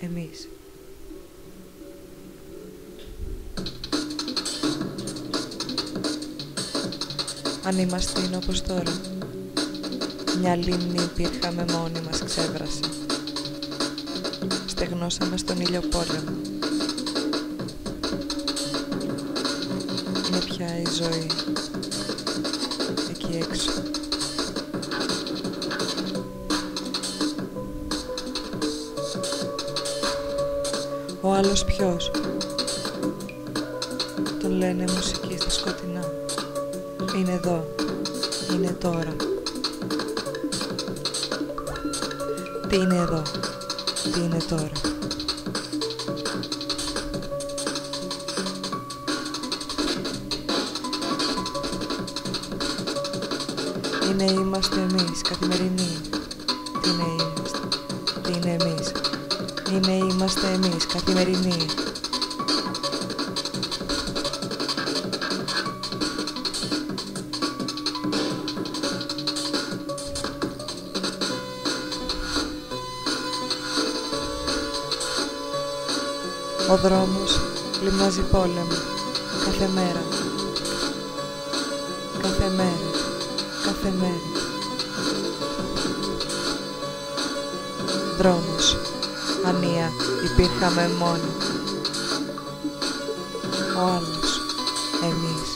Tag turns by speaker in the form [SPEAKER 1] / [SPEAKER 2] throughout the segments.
[SPEAKER 1] εμείς. Αν είμαστε όπως τώρα, μια λίμνη υπήρχαμε μόνοι μας, ξέβρασε. Στεγνώσαμε στον ήλιο πόλεμο. Είναι πια η ζωή εκεί έξω. Ο άλλος ποιος? Τον λένε μουσική στα σκοτεινά. Είναι εδώ, είναι τώρα. Τι είναι εδώ, τι είναι τώρα? Είναι είμαστε εμείς, καθημερινοί. Τι είναι είμαστε, τι είναι εμείς? Είναι είμαστε εμείς, καθημερινοί. Ο δρόμος λιμνάζει πόλεμο, κάθε μέρα, κάθε μέρα, κάθε μέρα. Δρόμος, ανία, υπήρχαμε μόνοι. Ο άλλος, εμείς.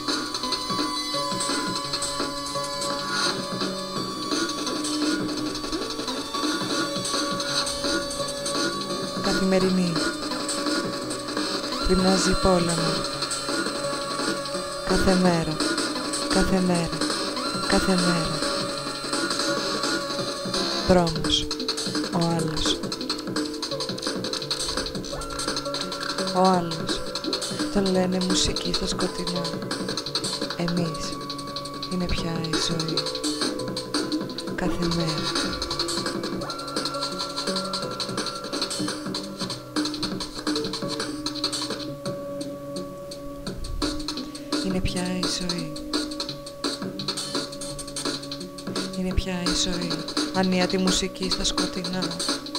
[SPEAKER 1] Καθημερινή. Λιμνάζει πόλεμο. Κάθε μέρα, κάθε μέρα, κάθε μέρα. Δρόμος, ο άλλος. Ο άλλος, τον λένε μουσική στο σκοτεινό. Εμείς, είναι πια η ζωή. Κάθε μέρα. Είναι πια η ζωή. Είναι πια η ζωή. Ανία τη μουσική στα σκοτεινά.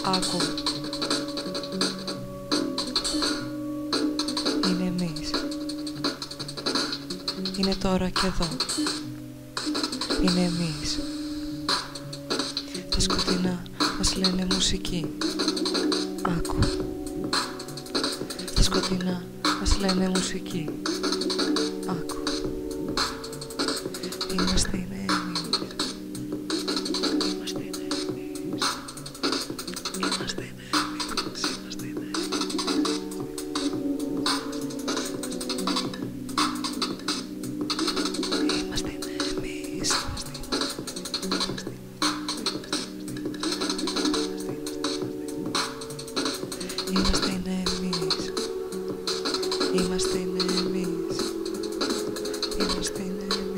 [SPEAKER 1] Άκου. Είναι εμείς. Είναι τώρα και εδώ. Είναι εμείς. Τα σκοτεινά μας λένε μουσική. Άκου. Τα σκοτεινά μας λένε μουσική. Άκου. Είμαστε είναι εμείς. Είμαστε είναι εμείς. Είμαστε είναι εμείς. Είμαστε είναι εμείς. Είμαστε είναι εμείς. Είμαστε είναι εμείς. Είμαστε είναι εμείς. Είμαστε είναι εμείς.